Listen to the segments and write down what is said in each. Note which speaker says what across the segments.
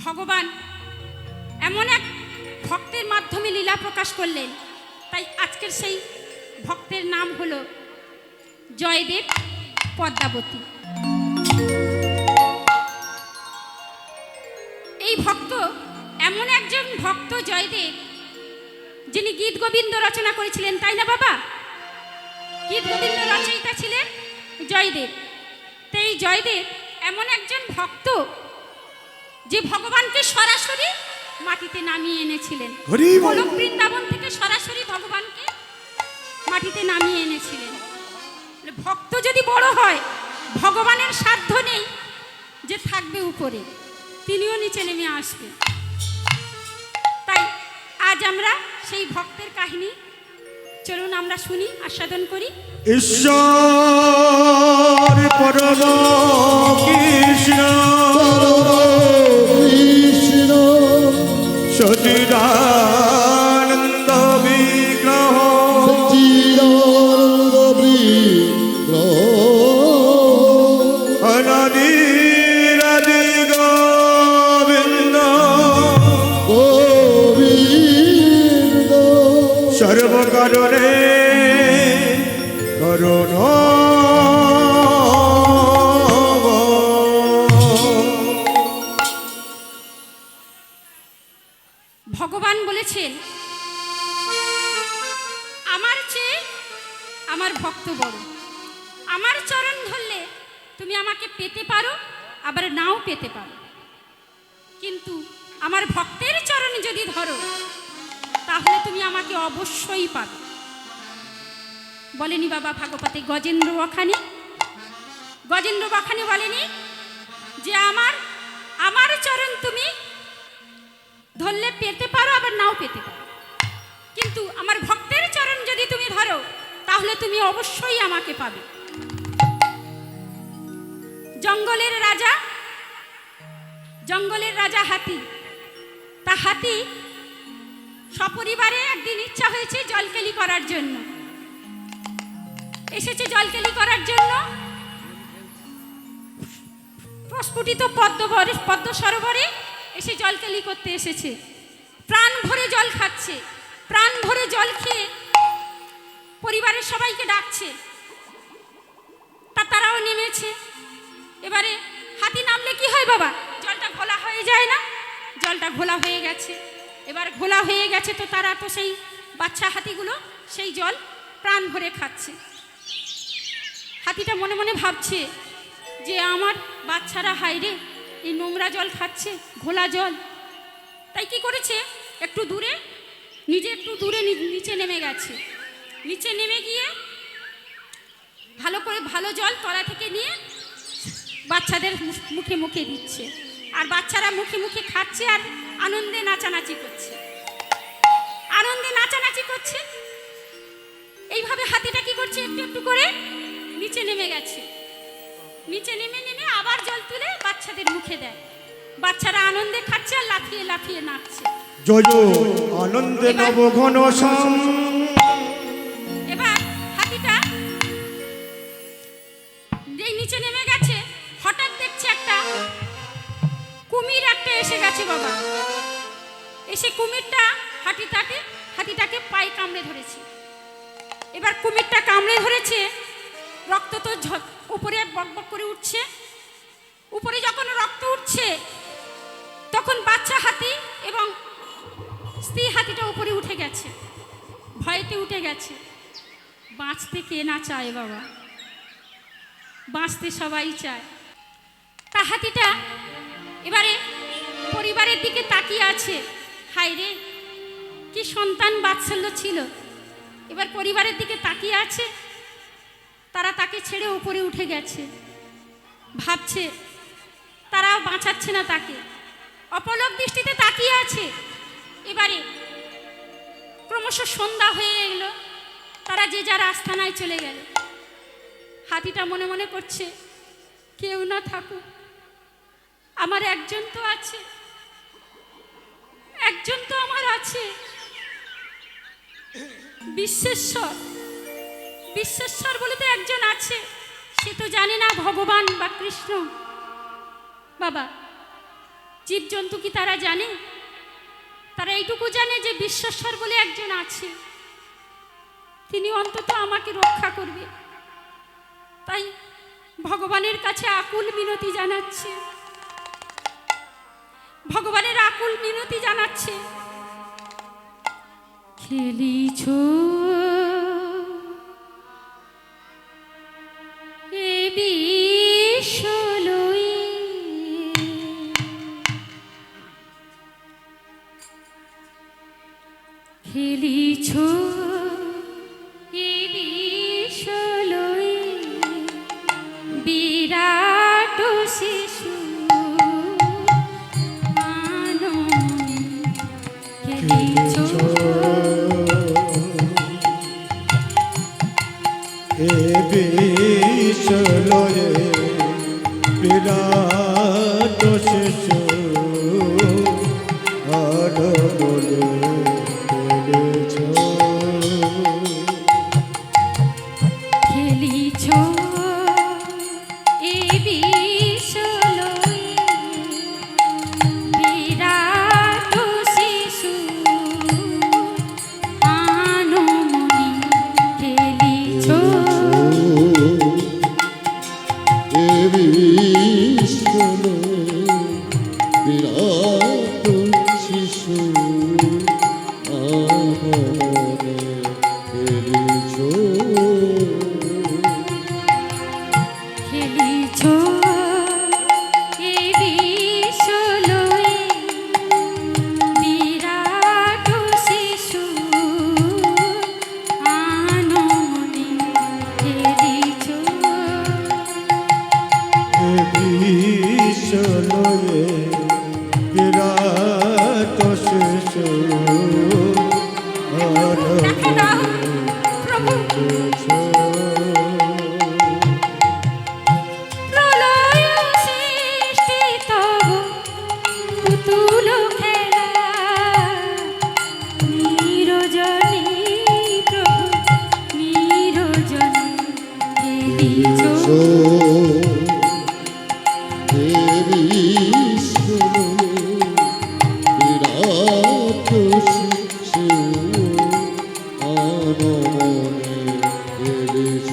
Speaker 1: ভগবান এমন এক ভক্তের মাধ্যমে লীলা প্রকাশ করলেন। তাই আজকের সেই ভক্তের নাম হলো জয়দেব পদ্মাবতী। এই ভক্ত এমন একজন ভক্ত জয়দেব, যিনি গীত গোবিন্দ রচনা করেছিলেন, তাই না বাবা? গীত গোবিন্দ রচয়িতা ছিলেন জয়দেব। তো এই জয়দেব এমন একজন ভক্ত যে ভগবানকে সরাসরি মাটিতে নামিয়ে এনেছিলেন। গোলক বৃন্দাবন থেকে সরাসরি ভগবানকে মাটিতে নামিয়ে এনেছিলেন। ভক্ত যদি বড় হয়, ভগবানের সাধ্য নেই যে থাকবে উপরে, তিনিও নিচে নেমে আসবে। তাই আজ আমরা সেই ভক্তের কাহিনী চলুন আমরা শুনি, আস্বাদন করি।
Speaker 2: ঈশ্বর পরম কৃষ্ণ সচিদানন্দ বিগ্রহ অনাদিরাদি গোবিন্দ সর্বকারণে করুণ।
Speaker 1: ভগবান বলেছেন, আমার চেয়ে আমার ভক্ত বড়। আমার চরণ ধরলে তুমি আমাকে পেতে পারো, আবার নাও পেতে পারো, কিন্তু আমার ভক্তের চরণ যদি ধরো তাহলে তুমি আমাকে অবশ্যই পাবে। বলেনি বাবা ভাগবতে গজেন্দ্র বখানি? গজেন্দ্র বখানি বলেনি যে আমার চরণ তুমি ধরলে পেতে পারো, আবার নাও পেতে পারো, কিন্তু আমার ভক্তের চরণ যদি তুমি ধরো তাহলে তুমি অবশ্যই আমাকে পাবে। জঙ্গলের রাজা হাতি। তা হাতি সপরিবারে একদিন ইচ্ছা হয়েছে জলকেলি করার জন্য, এসেছে জলকেলি করার জন্য। প্রস্ফুটিত পদ্ম সরোবরে এসে জলকেলি করতে এসেছে। প্রাণ ভরে জল খাচ্ছে, প্রাণ ভরে জল খেয়ে পরিবারের সবাইকে ডাকছে। তারাও নেমেছে। এবারে হাতি নামলে কি হয় বাবা? জলটা ঘোলা হয়ে যায় না? জলটা ঘোলা হয়ে গেছে। এবার ঘোলা হয়ে গেছে তো তারা তো সেই বাচ্চা হাতিগুলো সেই জল প্রাণ ভরে খাচ্ছে। হাতিটা মনে মনে ভাবছে যে আমার বাচ্চারা হাইরে এই নোংরা জল খাচ্ছে, ঘোলা জল। তাই কি করেছে, একটু দূরে নিচে নেমে গেছে। নিচে নেমে গিয়ে ভালো জল তলা থেকে নিয়ে বাচ্চাদের মুখে মুখে দিচ্ছে, আর বাচ্চারা মুখে মুখে খাচ্ছে আর আনন্দে নাচানাচি করছে। এইভাবে হাতিটা কি করছে, একটু একটু করে নিচে নেমে গেছে। নিচে নেমে আবার জল তুলে বাচ্চাদের মুখে দেয়। বাচ্চারা আনন্দে খাচ্ছে আর লাফিয়ে লাফিয়ে নাচছে।
Speaker 2: জয় আনন্দে নবঘন শ্যাম।
Speaker 1: এবার হাতিটা যেই নিচে নেমে গেছে, হঠাৎ দেখছে একটা কুমির এসে গেছে বাবা। এসে কুমিরটা হাতিটাকে পায়ে কামড়ে ধরেছে। এবার কুমিরটা কামড়ে ধরেছে, রক্ত তো উপরে বকবক করে উঠছে। উপরে যখন রক্ত উঠছে তখন বাচ্চা হাতি এবং স্ত্রী হাতিটা উপরে উঠে গেছে, ভয়েতে উঠে গেছে। বাঁচতে কে না চায় বাবা? বাঁচতে সবাই চায়। তা হাতিটা এবারে পরিবারের দিকে তাকিয়ে আছে। হায় রে, কি সন্তান বাৎসল্য ছিল। এবার পরিবারের দিকে তাকিয়ে আছে, তারা তাকে ছেড়ে উপরে উঠে গেছে। ভাবছে তারাও বাঁচাচ্ছে না তাকে, অপলক দৃষ্টিতে তাকিয়ে আছে। এবারে ক্রমশ সন্ধ্যা হয়ে এলো, তারা যে যার আস্তানায় চলে গেল। হাতিটা মনে মনে করছে, কেউ না থাকুক, আমার একজন তো আছে, একজন তো আমার আছে, বিশ্বেশ্বর বলে তো একজন আছে। সে তো জানে না ভগবান বা কৃষ্ণ। বাবা জীবজন্তু কি তারা জানে? তারা এইটুকু জানে যে বিশ্বস্বর বলে একজন আছে, তিনি অন্তত আমাকে রক্ষা করবে। তাই ভগবানের কাছে আকুল মিনতি জানাচ্ছে, ভগবানের আকুল মিনতি জানাচ্ছে। খেলিছ এ বিশ্বলয়ে, খেলিছ এ বিশ্বলয়ে, বিরাট শিশু মানমে খেলিছ
Speaker 2: এ বিশ্বলয়ে বিরাট শিশু আনন্দে খেলেছ।
Speaker 1: খেলিছ এ বিশ্বলয়ে, বিরাট শিশু আনমনে খেলিছ।
Speaker 3: এ বিশ্বলয়ে বিরাট শিশু আনন্দে খেলিছ।
Speaker 1: খেলিছ এ বিশ্বলয়ে, বিরাট শিশু আনমনে খেলিছ।
Speaker 2: এ বিশ্বলয়ে বিরাট শিশু
Speaker 1: দেখা দাও প্রভু, প্রলয় সৃষ্টি তব পুতুল খেলা, নিরজনে প্রভু নিরজনে খেলিছ।
Speaker 3: এ বিশ্বলয়ে বিরাট শিশু আনমনে খেলিছ।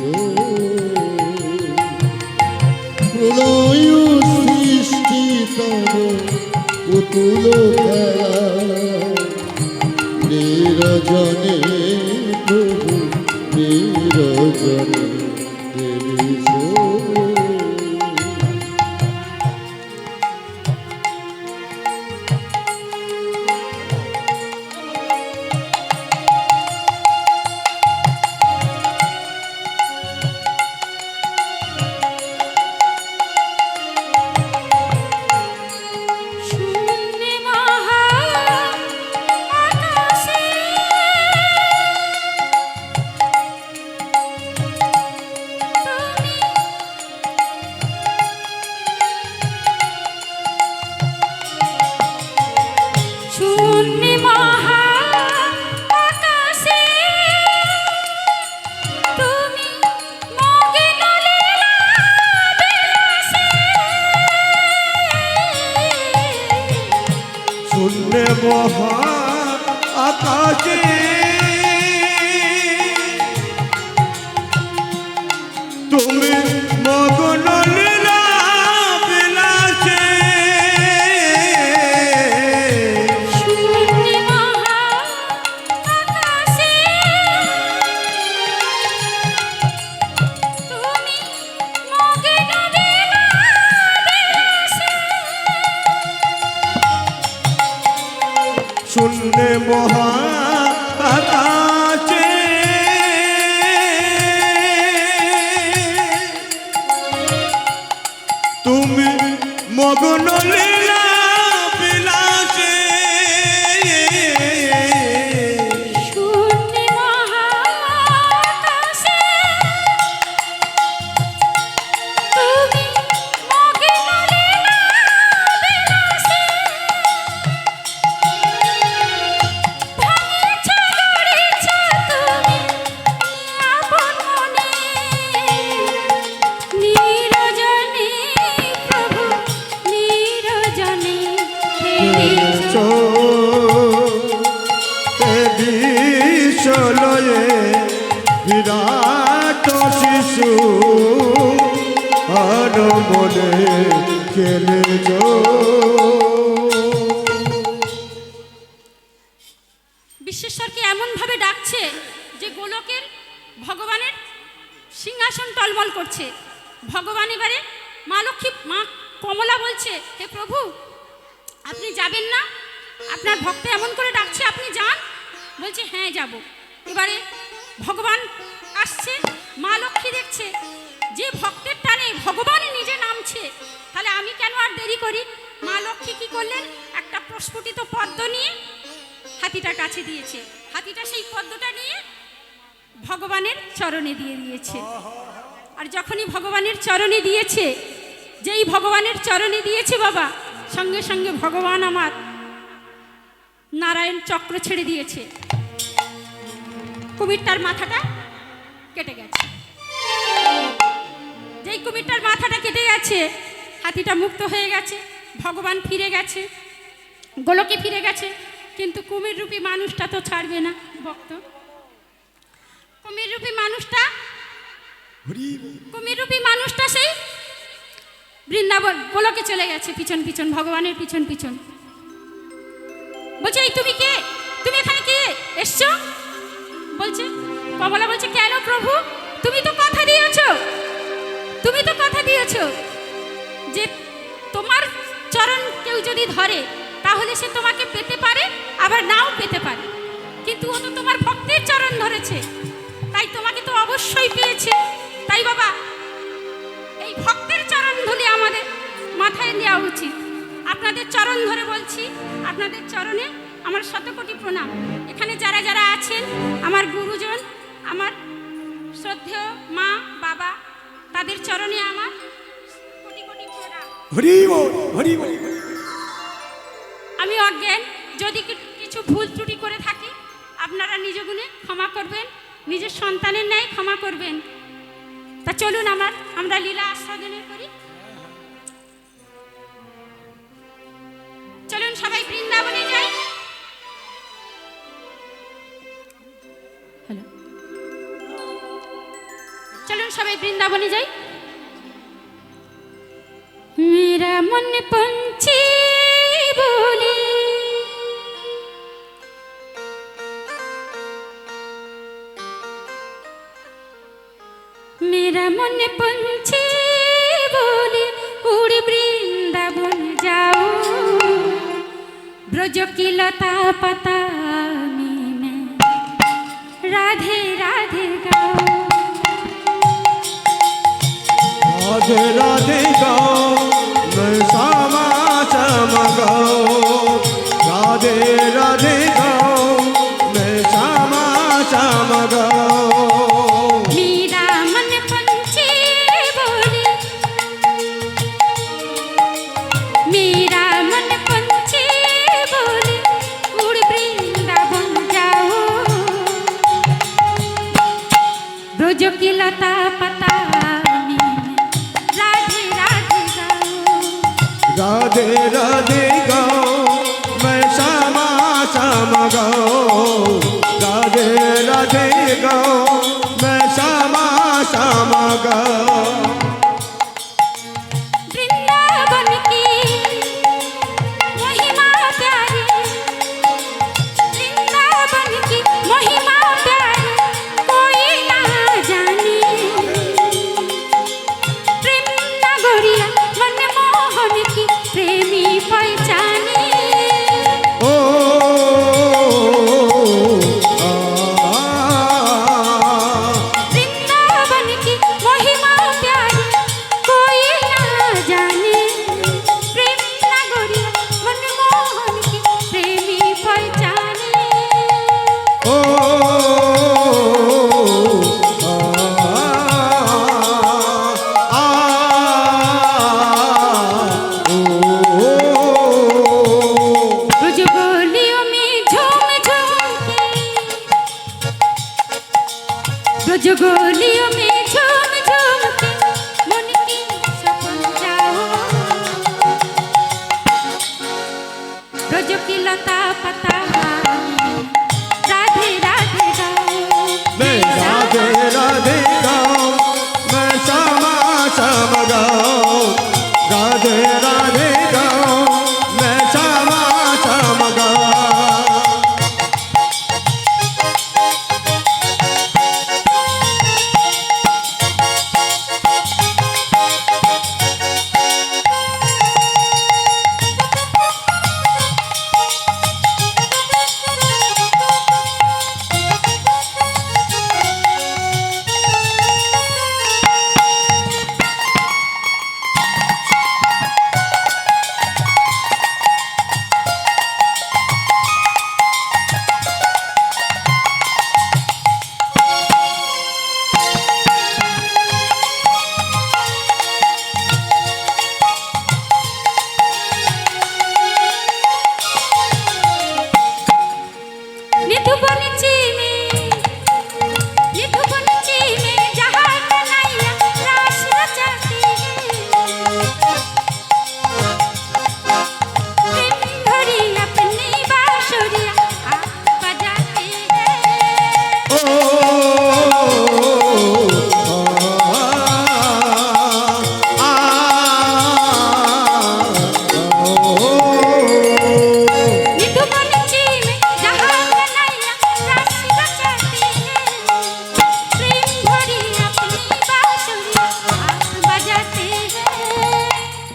Speaker 3: প্রলয় সৃষ্টি তব পুতুল খেলা, নিরজনে প্রভু নিরজনে খেলিছ।
Speaker 1: শূন্যে মহা আকাশে তুমি, শূন্যে মহা আকাশে তুমি মগ্ন লীলা বিলাসে।
Speaker 2: শূন্য মহা আকাশে তুমি মগ্ন লীলা বিলাসে।
Speaker 1: শূন্যে মহা আকাশে তুমি মগ্ন লীলা বিলাসে।
Speaker 2: শূন্য মহা আকাশে তুমি মগ্ন লীলা বিলাসে।
Speaker 1: শূন্যে মহা আকাশে তুমি মগ্ন লীলা বিলাসে। ভাঙিছ গড়িছ তুমি আপন মনে, নিরজনে প্রভু নিরজনে এনেছ।
Speaker 2: বিশ্বলয়ে বিরাট শিশু আর মনে খেলেছ।
Speaker 1: বিশ্বেশ্বরকে এমনভাবে ডাকছে যে গোলকের ভগবানের সিংহাসন টলমল করছে। ভগবান এবারে মা লক্ষ্মী, মা কমলা বলছে, হে প্রভু আপনি যাবেন না? আপনার ভক্ত এমন করে ডাকছে, আপনি যান। বলছে হ্যাঁ যাব। এবারে ভগবান আসছে, মা লক্ষ্মী দেখছে যে ভক্তের টানে ভগবানই নিজে নামছে, তাহলে আমি কেন আর দেরি করি। মা লক্ষ্মী কি করলেন, একটা প্রস্ফুটিত পদ্ম নিয়ে হাতিটার কাছে দিয়েছে। হাতিটা সেই পদ্মটা নিয়ে ভগবানের চরণে দিয়ে দিয়েছে। আর যখনই ভগবানের চরণে দিয়েছে, যেই ভগবানের চরণে দিয়েছে বাবা, সঙ্গে সঙ্গে ভগবান আমার নারায়ণ চক্র ছেড়ে দিয়েছে। কুমিরটার মাথাটা কেটে গেছে। যেই কুমিরটার মাথাটা কেটে গেছে, হাতিটা মুক্ত হয়ে গেছে, ভগবান ফিরে গেছে, গোলকে ফিরে গেছে। কিন্তু কুমির রূপী মানুষটা তো ছাড়বে না ভক্ত। কুমির রূপী মানুষটা সেই বৃন্দাবন গোলকে চলে গেছে পিছন পিছন, ভগবানের পিছন পিছন। বলছে এই তুমি কে, তুমি এখানে কে এসছো? বলছে কমলা বলছে কেন প্রভু, তুমি তো কথা দিয়েছো, তুমি তো কথা দিয়েছো যে তোমার চরণ কেউ যদি ধরে তাহলে সে তোমাকে পেতে পারে, আবার নাও পেতে পারে। কিন্তু ও তো তোমার ভক্তের চরণ ধরেছে, তাই তোমাকে তো অবশ্যই পেয়েছে। তাই বাবা এই ভক্তের চরণ ধুলি আমাদের মাথায় নেওয়া উচিত। আপনাদের চরণ ধরে বলছি, আপনাদের চরণে আমার শতকোটি প্রণাম। এখানে যারা যারা আছেন, আমার গুরুজন, আমার শ্রদ্ধেয় মা বাবা, তাদের চরণে আমার কোটি কোটি প্রণাম।
Speaker 2: হরি বল, হরি বল।
Speaker 1: আমি অজ্ঞান, যদি কিছু ভুল ত্রুটি করে থাকি আপনারা নিজ গুণে ক্ষমা করবেন, নিজের সন্তানের ন্যায় ক্ষমা করবেন। তা চলুন আমরা লীলা আস্বাদনে করি। চলুন সবাই বৃন্দাবনে যাই। হ্যালো, চলুন সবাই বৃন্দাবনে যাই। মেরা মন পঞ্চে बोले मेरा मन पंछी बोले उड़ वृंदावन जाओ, ब्रज की लता पता में राधे राधे गाओ,
Speaker 2: राधे राधे गाओ, मैं श्यामा श्यामा गाओ, राधे राधे गाओ, मैं श्यामा श्यामा गाओ।
Speaker 1: मेरा मन पंछी बोले, मेरा मन पंछी बोले उड़ वृंदावन जाओ, ब्रज की लता पता में राधे राधे गाओ,
Speaker 2: राधे राधे गाओ, मैं श्यामा श्यामा
Speaker 1: ব্রজকি লতা পাতা রাধে রাধে গাও
Speaker 2: मैं राधे राधे गाऊं मैं श्यामा श्याम गाऊं राधे राधे गाऊं मैं श्यामा श्याम गाऊं
Speaker 1: निधुबन चीमे जहाँ कन्हैया रास रचाती है प्रेम भरी अपनी बांसुरियाँ आप बजाती है
Speaker 2: ओ
Speaker 1: निधुबन चीमे जहाँ कन्हैया रास रचाती है प्रेम भरी अपनी बांसुरियाँ आप बजाती है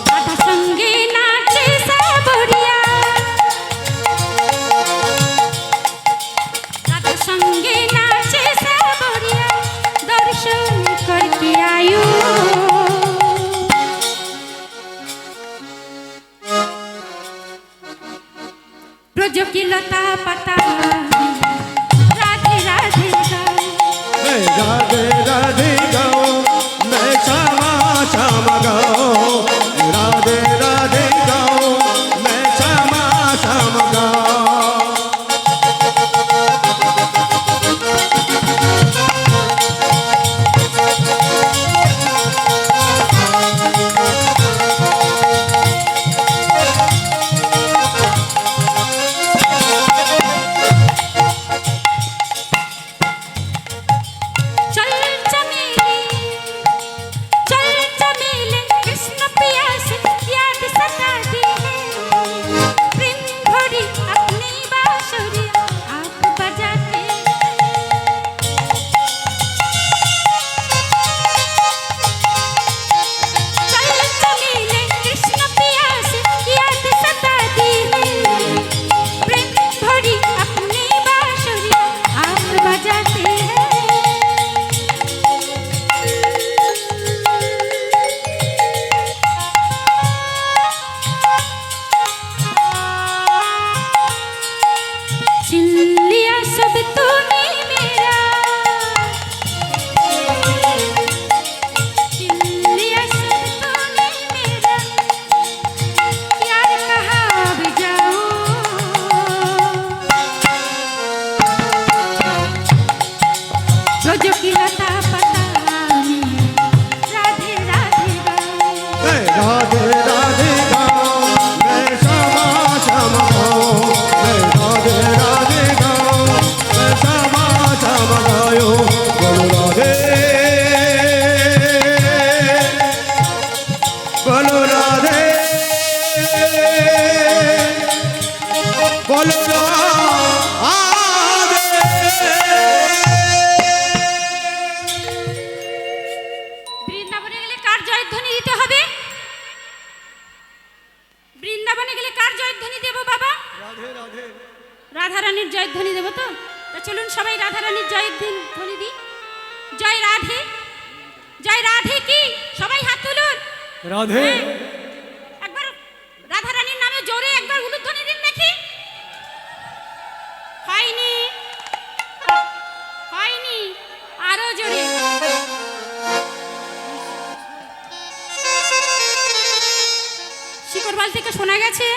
Speaker 1: राधा संगे नाचे सावरिया राधा संगे नाचे सावरिया दर्शन करके आयो ब्रज की लता पता राधे राधे गाओ
Speaker 2: मैं राधे राधे गाऊं मैं श्यामा श्याम गाऊं राधे राधे गाऊं मैं श्यामा श्याम गाऊं
Speaker 1: चल चमेली कृष्ण पिया से याद सताती है प्रेम भरी अपनी बांसुरियाँ आप बजाते चल चमेली कृष्ण पिया से याद सताती है प्रेम भरी अपनी बांसुरियाँ आप बजाते हैं छीन लिया सब तूने मेरा छीन लिया सब तूने मेरा यार कहाँ अब जाऊं ब्रज की लता पता राधे राधे गाओ
Speaker 2: मैं राधे राधे गाऊं मैं श्यामा श्याम गाऊं मैं राधे राधे गाऊं मैं श्यामा श्याम गाऊं बोलो राधे बोलो राधे बोलो
Speaker 1: বৃন্দাবনে গেলে কার জয়ধ্বনি দিতে হবে বৃন্দাবনে গেলে কার জয়ধ্বনি দেব বাবা
Speaker 2: राधे राधे
Speaker 1: রাধা রানীর জয়ধ্বনি দেব তো চলুন সবাই রাধা রানীর জয়ধ্বনি দিই জয় রাধে কি সবাই হাত তুলুন
Speaker 2: राधे
Speaker 1: একবার রাধা রানীর নামে জোরে একবার উলুধ্বনি দিন দেখি হয়নি আরো জোরে শিকরবালি থেকে শোনা গেছে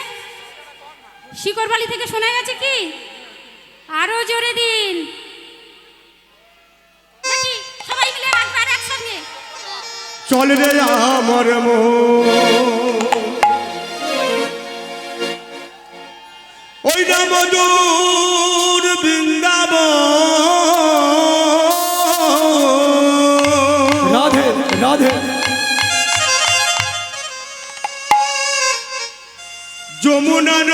Speaker 1: শিকরবালি থেকে শোনা গেছে কি আরো জোরে দিন
Speaker 2: চল রে আমার ওই না মধুর বৃন্দাবন
Speaker 4: রাধে রাধে
Speaker 2: যমুনার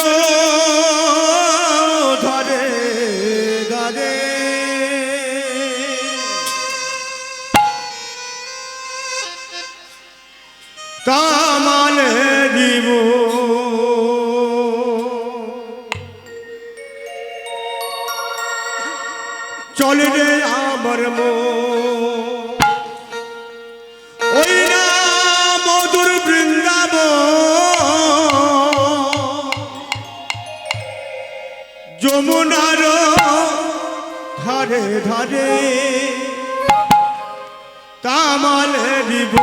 Speaker 2: ধারে ধারে তামালে দিব চলে রে আমার ওই না মধুর বৃন্দাবন যমুনার ধারে ধারে তামালে দিব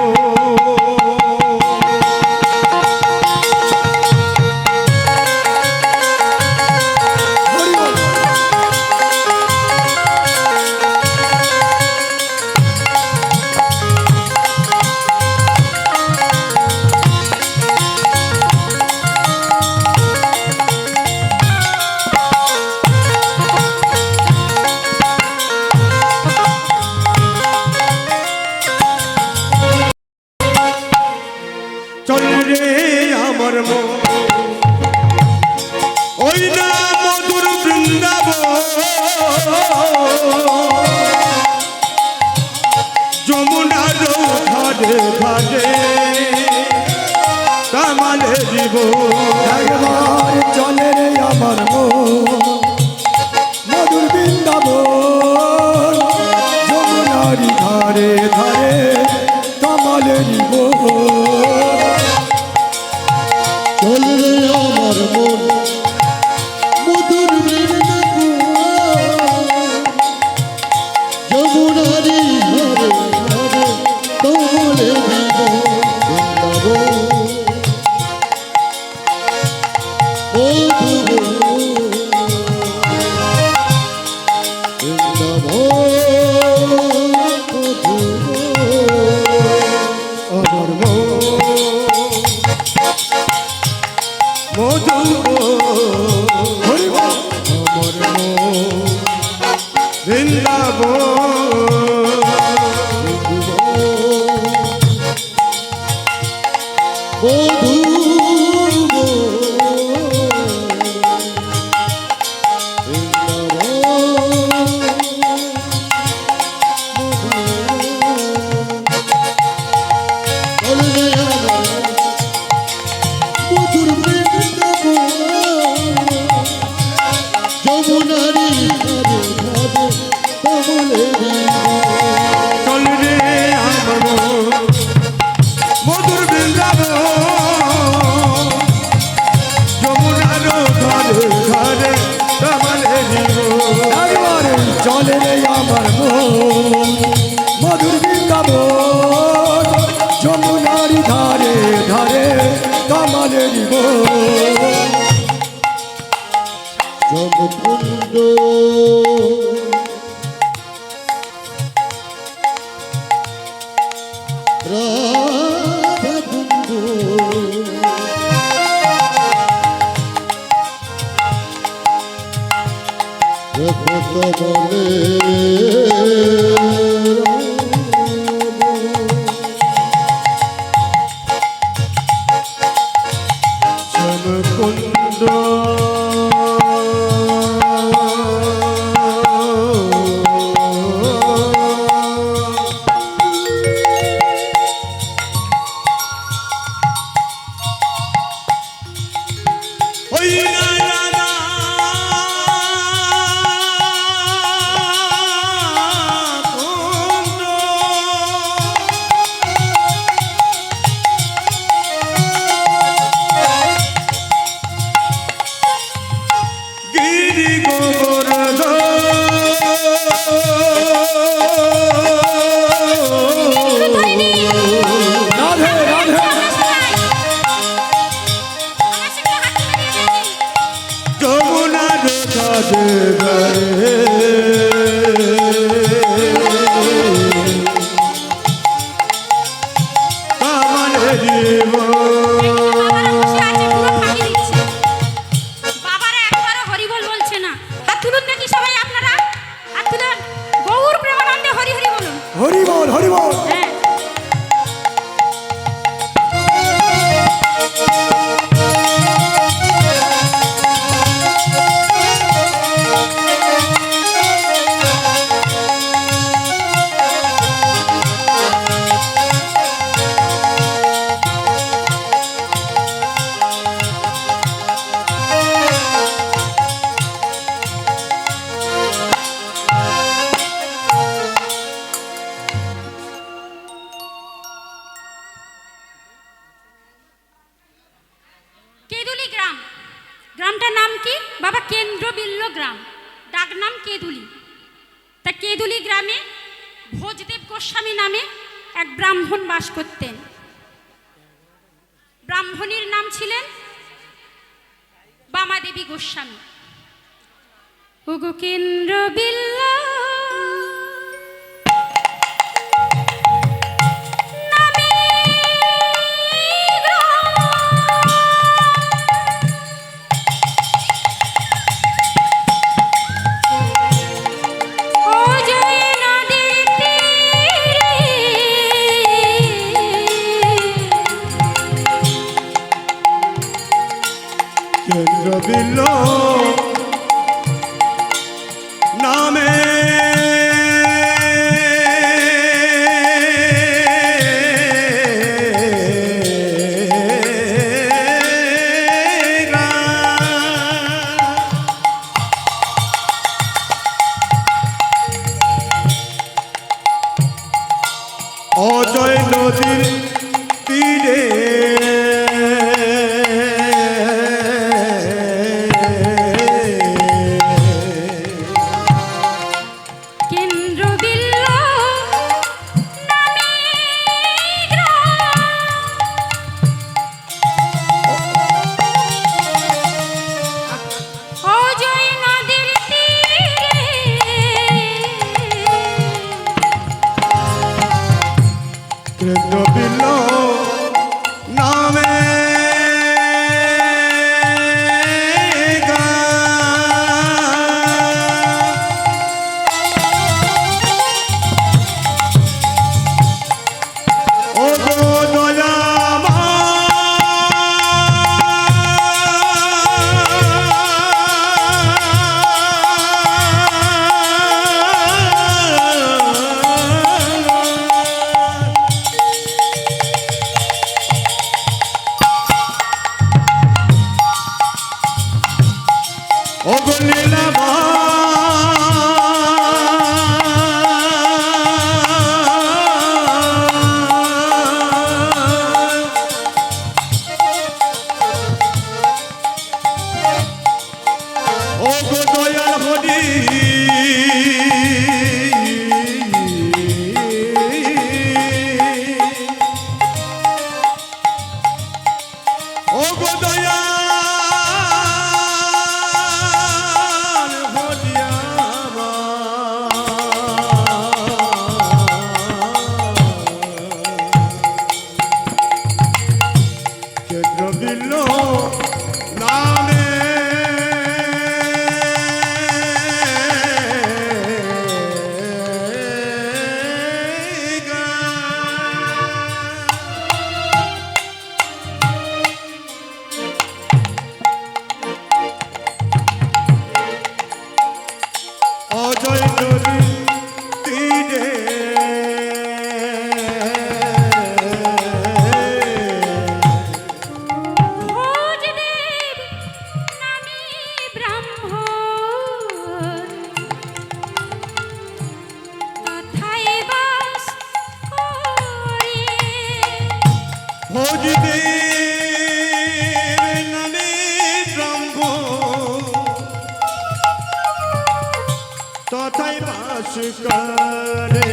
Speaker 2: চল রে আমার ওই না মধুর বৃন্দাবন যমুনার ধারে ধারে তামালে দিব
Speaker 4: একবার চলে রে আমার মধুর বৃন্দাবন যমুনারি ধারে ধারে কমলের
Speaker 3: চল রে আমার মন মধুর বৃন্দাবন যমুনারি ধারে ধারে কমলে দিব
Speaker 2: আমার মধু আমার চল রে আমার মধুর বৃন্দাবন যমুনার ধারে ধারে তামালে দিব
Speaker 4: একবার চলে রে আমার মধুর বৃন্দাবন যমুনারি ধারে ধারে কমলের
Speaker 3: জগকুণ্ড রাধাকুণ্ড জগত বলে
Speaker 2: শ্যামকুণ্ড ওই না রাধা
Speaker 1: গ্রামে ভোজদেব গোস্বামী নামে এক ব্রাহ্মণ বাস করতেন। ব্রাহ্মণীর নাম ছিলেন বামাদেবী গোস্বামী। ওগো কেন্দ্র বিল্লা
Speaker 2: কেন্দ্র বিল্ল নামে অজয় নদীর তীরে কেন্দ্র বিল্ল নামে ও দয়ামা ওগো নীলাভা ওগো দয়াল হরি ওগো দয়াল কেন্দ্র বিল্ল নামে অজয় নদী তীরে
Speaker 1: ভোজদেব নামে ব্রাহ্মণ তথায় বাস করে।
Speaker 2: ভোজদেব নামে ব্রহ্ম তথায় বাস করে।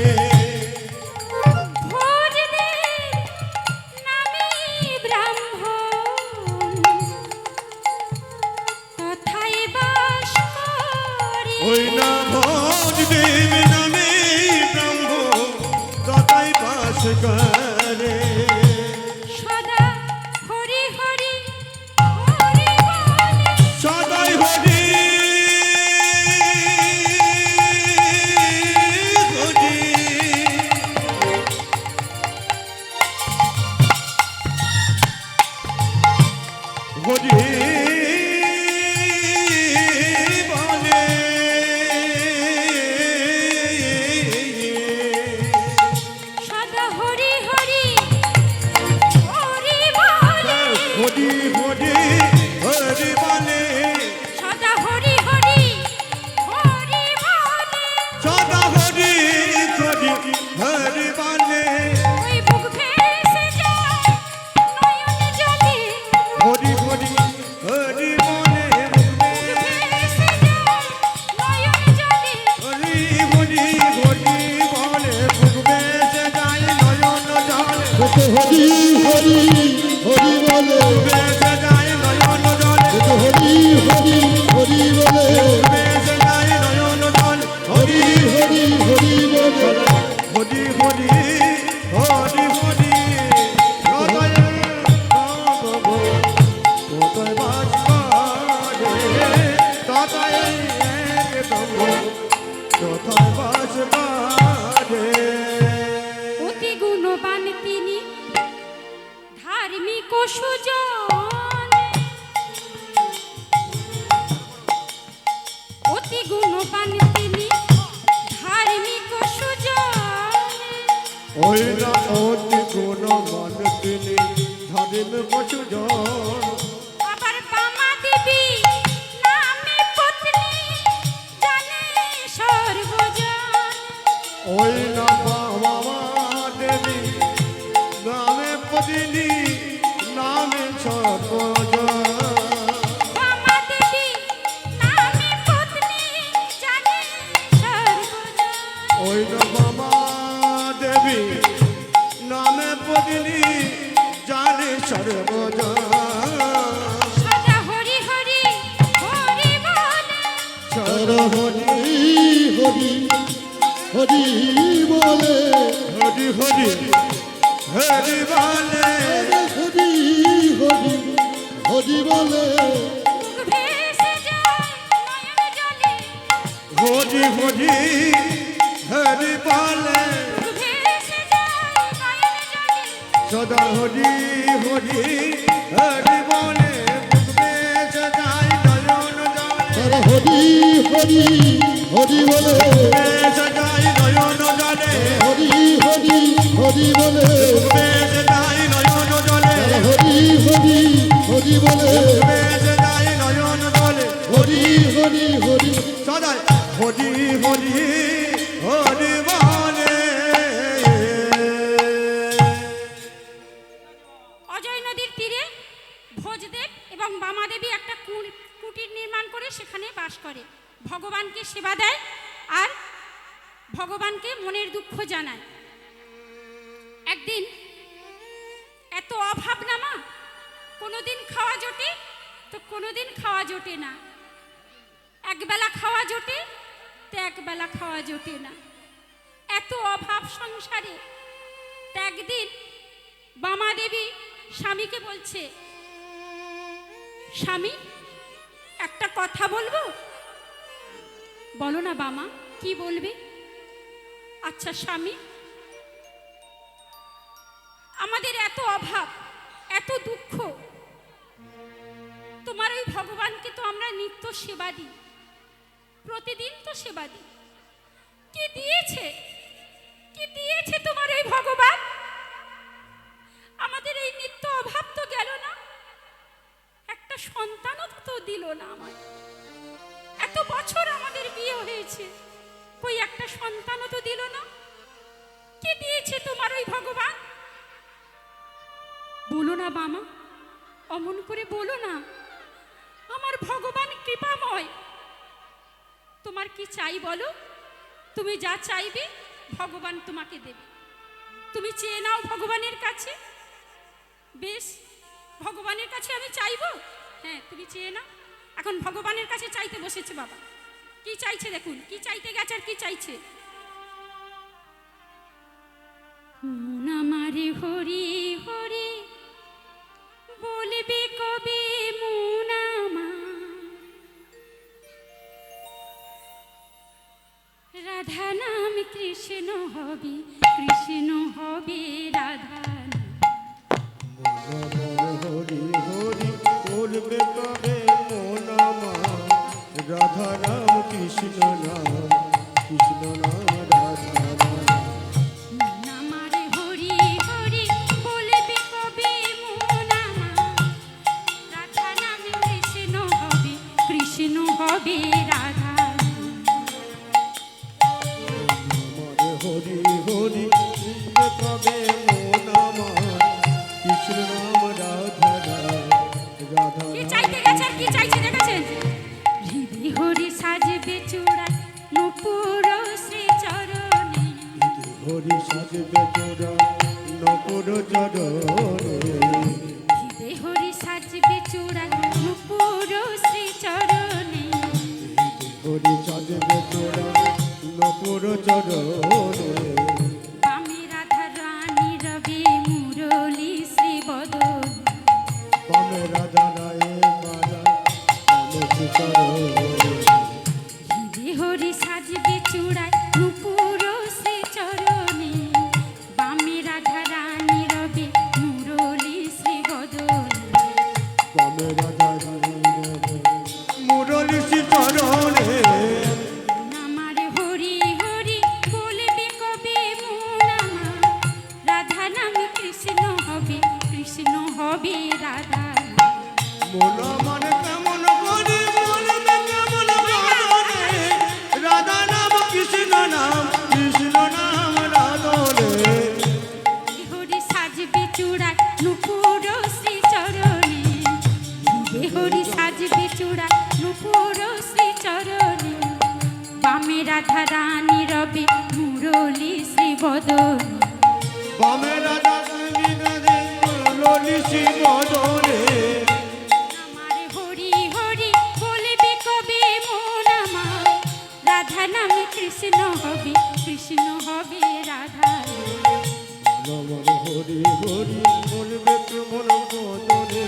Speaker 1: ভোজদেব নামে ব্রাহ্মণ তথায় বাস করে।
Speaker 2: ওই না ভোজদেব নামে ব্রহ্ম তথায় বাস করে।
Speaker 1: সদা হরি হরি হরি বলে
Speaker 2: সদাই হরি হরি হরি বলে
Speaker 1: সদা হরি হরি হরি বলে
Speaker 2: হরি হরি হরি বলে
Speaker 1: সদা হরি হরি হরি বলে
Speaker 2: সদা হরি হরি হরি বলে
Speaker 1: ওই বুক ভেসে যায় নয়ন জলে
Speaker 2: হরি হরি হরি বলে
Speaker 1: বুক ভেসে যায় নয়ন জলে
Speaker 2: হরি হরি হরি হরি হরি হরি হরি হৃদয়ে ভাব কোথায় বাস করে তথায় একদম কোথায় বাস করে
Speaker 1: অতি গুণবান তিনি ধার্মিক ও সুজন অতি গুণবান তিনি ধার্মিক ও সুজন
Speaker 2: ওই না অতি গুণবান তিনি ধার্মিক সুজন
Speaker 1: আবার বামা দেবী নামে পত্নী জানে সর্বজন
Speaker 2: ওই না বাবা দেবী নামে পদিনী নামে সর্বজন
Speaker 1: বামা দেবী নামে পত্নী জানে সর্বজন
Speaker 2: ওই না বাবা দেবী নামে পদিনী জানে সর্বজন
Speaker 1: সদা হরি হরি হরি বলে
Speaker 3: সারা হরি হরি হরি বলে
Speaker 2: হরি হরি হরি বলে
Speaker 3: হরি হরি হরি বলে
Speaker 1: মুখ ভেসে যায় নয়ন জলে
Speaker 2: হরি হরি হরি বলে
Speaker 1: মুখ ভেসে যায় নয়ন জলে
Speaker 2: সদা হরি হরি হরি বলে বেশ যায় নয়ন জলে
Speaker 3: সারা হরি হরি হরি বলে
Speaker 2: বেশ যায় নয়ন জলে
Speaker 3: হরি হরি হরি বলে
Speaker 2: বেশ যায় নয়ন জলে
Speaker 3: সারা হরি হরি হরি বলে
Speaker 2: বেশ যায় নয়ন জলে
Speaker 3: হরি হরি হরি
Speaker 2: সদা হরি হরি হরি বলে
Speaker 1: অজয় নদীর তীরে ভোজদেব এবং বামাদেবী একটা কুটির নির্মাণ করে সেখানে বাস করে ভগবানকে সেবা দেয় আর ভগবানকে মনের দুঃখ জানায় একদিন এত অভাব না মা কোনোদিন খাওয়া জোটে তো কোনোদিন খাওয়া জোটে না একবেলা খাওয়া জোটে তো একবেলা খাওয়া জোটে না এত অভাব সংসারে তো একদিন বামা দেবী স্বামীকে বলছে স্বামী একটা কথা বলবো বলো না বামা কি বলবে আচ্ছা স্বামী আমাদের এত অভাব এত দুঃখ তোমার ওই ভগবানকে তো আমরা নিত্য সেবা দিই প্রতিদিন তো সেবা দিই কি দিয়েছে তোমার ওই ভগবান আমাদের এই নিত্য অভাব তো গেল না একটা সন্তানও তো দিল না আমার এত বছর আমাদের বিয়ে হয়েছে কই একটা সন্তানও তো দিল না কি দিয়েছে তোমার ওই ভগবান বলো না বামা অমন করে বলো না আমার ভগবান কৃপাময় তোমার কি চাই বলো তুমি যা চাইবে ভগবান তোমাকে দেবে তুমি চেয়ে নাও ভগবানের কাছে বেশ ভগবানের কাছে আমি চাইবো হ্যাঁ তুমি চেয়ে নাও এখন ভগবানের কাছে চাইতে বসেছে বাবা কি চাইছে দেখুন কি চাইতে গেছে আর কি চাইছে মন আমারে হরি হরি বলবে কবে মন আমার রাধা নাম কৃষ্ণ হবে রাধা নাম।
Speaker 2: হরি হরি করবে কবে মন আমার রাধা রাম কৃষ্ণ নাম রাধা রাম
Speaker 1: মন আমারে হরি হরি বলবে কবে মন আমার রাধা নাম কৃষ্ণ হবে রাধা নাম।
Speaker 2: আমার হরি হরি কবে মন আমার কৃষ্ণ নাম রাধা রাম রাধা
Speaker 1: কি চাইতে গেছে আর কি চাইছে দেখেছেন হৃদি হরি সাজবে চূড়া নূপুর শ্রী চরণে
Speaker 2: হরি সাজবে তোরা নকুর চরণে
Speaker 1: হৃদি হরি সাজবে চূড়া নূপুর শ্রী চরণে
Speaker 2: হরি সাজবে তোরা নকুর নুপুর চরণে
Speaker 1: বামে রাধা রানী রবে মুরলী শ্রী বদন
Speaker 2: বামে রাধা রায়ে মালা বামে চরণে
Speaker 1: হিরে হরি সাজবে চূড়ায় নুপুর শ্রী চরণে বামে রাধা রানী রবে মুরলী শ্রী বদন
Speaker 2: বামে রাধা রায়ে মুরলী শ্রী চরণে
Speaker 1: নামারে হরি হরি বলবে কবে মন আমার রাধা নামে কৃষ্ণ হবে রাধা
Speaker 2: মন মানে কেমন করি বলবে কেমন ভাবনে রাধা নাম কৃষ্ণ নাম রাধনে
Speaker 1: হরি সাজবে চূড়ায় নুপুর শ্রী চরণে হরি সাজবে চূড়ায় নুপুর শ্রী চরণে বামে রাধা রানী রবে মুরলী শ্রী বদন
Speaker 2: বামে রাধা রায়ে মুরলী শ্রী বদনে
Speaker 1: আমারে হরি হরি বলবে কবে মন আমার রাধা নামে কৃষ্ণ হবে রাধা
Speaker 2: নমঃ হরি হরি বলবে কেমন বদনে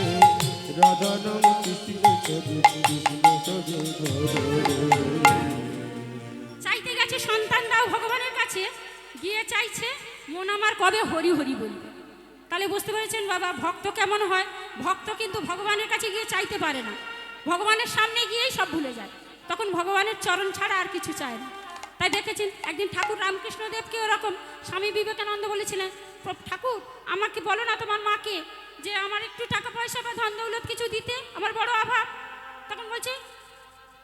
Speaker 2: রাধা নাম কৃষ্ণ সবে
Speaker 1: চাইতে গেছে সন্তানরাও ভগবানের কাছে গিয়ে চাইছে মন আমার কবে হরি হরি বলবে। তাহলে বুঝতে পেরেছেন বাবা ভক্ত কেমন হয়। ভক্ত কিন্তু ভগবানের কাছে গিয়ে চাইতে পারে না, ভগবানের সামনে গিয়েই সব ভুলে যায়, তখন ভগবানের চরণ ছাড়া আর কিছু চায় না। তাই দেখেছেন একদিন ঠাকুর রামকৃষ্ণদেবকে ওরকম স্বামী বিবেকানন্দ বলেছিলেন, ঠাকুর আমাকে বলো না তোমার মাকে যে আমার একটু টাকা পয়সা বা ধন দৌলত কিছু দিতে, আমার বড় অভাব। তখন বলছে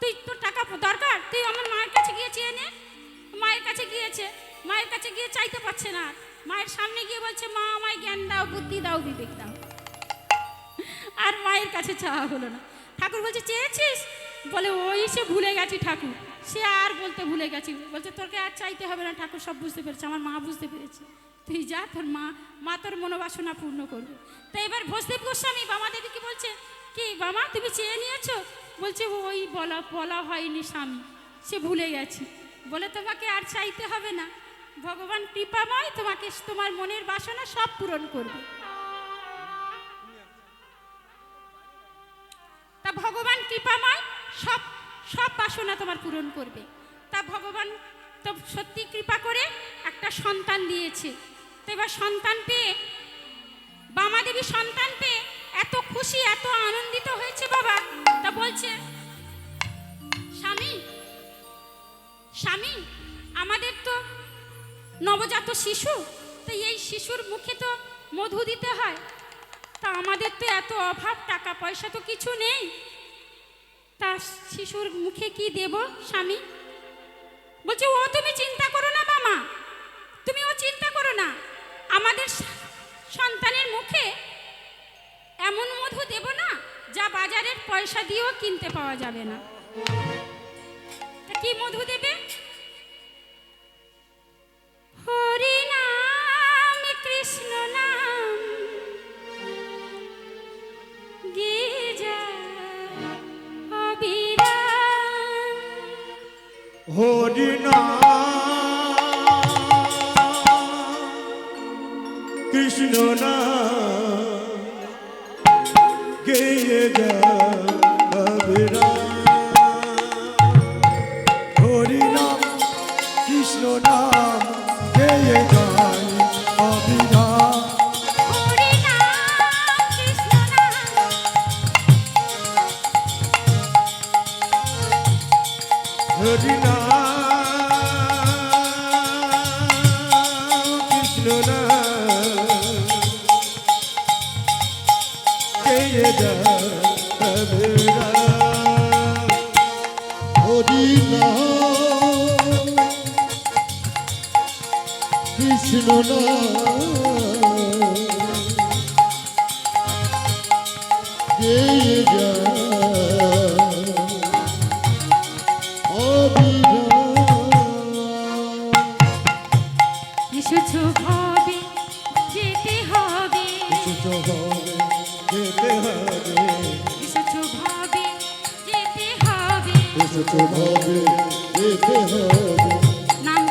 Speaker 1: তুই তোর টাকা দরকার, তুই আমার মায়ের কাছে গিয়ে চেয়ে নে। মায়ের কাছে গিয়েছে, মায়ের কাছে গিয়ে চাইতে পারছে না, মায়ের সামনে গিয়ে বলছে মা আমায় জ্ঞান দাও, বুদ্ধি দাও, বিবেক দাও। আর মায়ের কাছে চাওয়া হলো না। ঠাকুর বলছে চেয়েছিস? বলে ওই সে ভুলে গেছি ঠাকুর, সে আর বলতে ভুলে গেছি। বলছে তোকে আর চাইতে হবে না, ঠাকুর সব বুঝতে পেরেছে, আমার মা বুঝতে পেরেছে, তুই যা, তোর মা তোর মনোবাসনা পূর্ণ করবে। তো এবার ভস্দেব গোস্বামী বামা দেবীকে বলছে কি বামা তুমি চেয়ে নিয়েছো? বলছে ওই বলা হয়নি স্বামী, সে ভুলে গেছি। বলে তোমাকে আর চাইতে হবে না, ভগবান কৃপাময় তোমাকে তোমার মনের বাসনা সব পূরণ করবে। তা ভগবান কৃপাময় সব বাসনা তোমার পূরণ করবে। তা ভগবান তো সত্যি কৃপা করে একটা সন্তান দিয়েছে। তো এবার সন্তান পেয়ে বামা দেবী সন্তান পেয়ে এত খুশি, এত আনন্দিত হয়েছে বাবা। তা বলছে স্বামী আমাদের তো নবজাত শিশু, তো এই শিশুর মুখে তো মধু দিতে হয়, তা আমাদের তো এত অভাব, টাকা পয়সা তো কিছু নেই, তা শিশুর মুখে কি দেব স্বামী? বলছে ও তুমি চিন্তা করো না মামা, তুমি ও চিন্তা করো না, আমাদের সন্তানের মুখে এমন মধু দেব না যা বাজারের পয়সা দিয়েও কিনতে পাওয়া যাবে না। তা কি মধু দেবে? হরি নাম কৃষ্ণ নাম গে যা অবিরাম।
Speaker 2: হরি নাম কৃষ্ণ নাম গেয়ে যা অবিরাম।
Speaker 4: হরি নাম কৃষ্ণ নাম গেয়ে যায় অবিরাম।
Speaker 1: হরি নাম কৃষ্ণ নাম
Speaker 2: হরি নাম কৃষ্ণ নাম গেয়ে যা অবিরাম।
Speaker 3: হরি নাম কৃষ্ণ নাম গেয়ে যা অবিরাম।
Speaker 1: এসেছো হবে যেতে হবে,
Speaker 2: এসেছো হবে যেতে হবে,
Speaker 1: এসেছো হবে যেতে হবে,
Speaker 3: এসেছো ভাবে যেতে হবে,
Speaker 1: নাম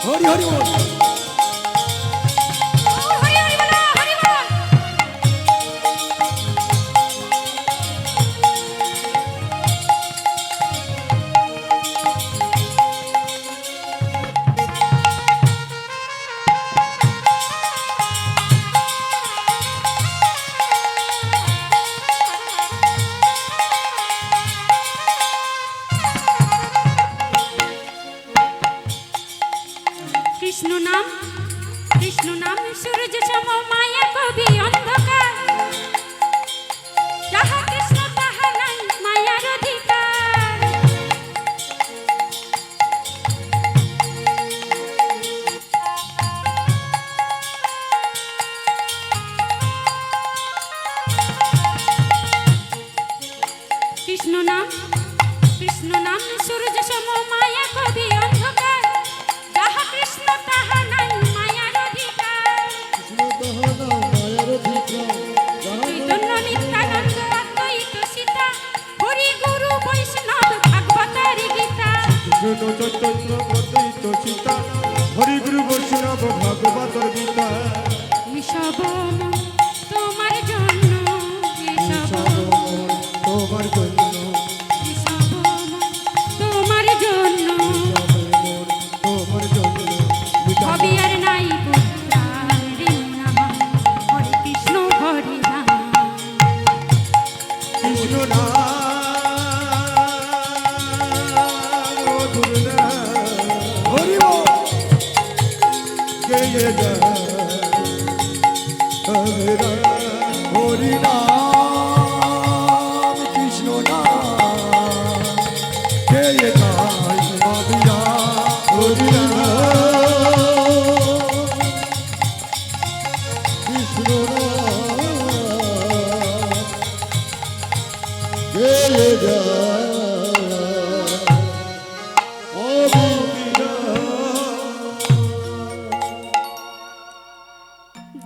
Speaker 4: হরি হরি বল।
Speaker 1: হরি হরি বলো, হরি বল। কৃষ্ণ নাম, কৃষ্ণ নাম সূর্য সম মায়া কবি অন্ধকার, যাহা কৃষ্ণ তাহা নাই মায়ার অধিকার। কৃষ্ণ নাম, কৃষ্ণ নাম সূর্য সম মায়া কবি অন্ধকার, যাহা কৃষ্ণ তাহা নাই মায়ার অধিকার।
Speaker 3: কৃষ্ণ তাহা মায়ার অধিকার, যাহা
Speaker 1: চৈতন্য নিত্যানন্দ অদ্বৈত সীতা, হরি গুরু বৈষ্ণব ভাগবতার গীতা।
Speaker 2: কৃষ্ণ চৈতন্য অদ্বৈত সীতা, হরি গুরু বৈষ্ণব ভাগবতর গীতা।
Speaker 1: এসব তোমার জন্য, এসব
Speaker 2: তোমার জন্য,
Speaker 1: এসব তোমার জন্য,
Speaker 2: তোমার জন্য
Speaker 1: হবে আর নাই পুত্রার নাম, হরে কৃষ্ণ হরে রাম।
Speaker 2: কৃষ্ণ নাম মধুর নাম,
Speaker 4: হরি বল।
Speaker 2: গেয়ে যায় হরে রাম।
Speaker 4: হরি নাম কৃষ্ণ নাম গেয়ে যাই অবিরাম।
Speaker 2: হরি রাম,
Speaker 3: কৃষ্ণ গেয়ে যায়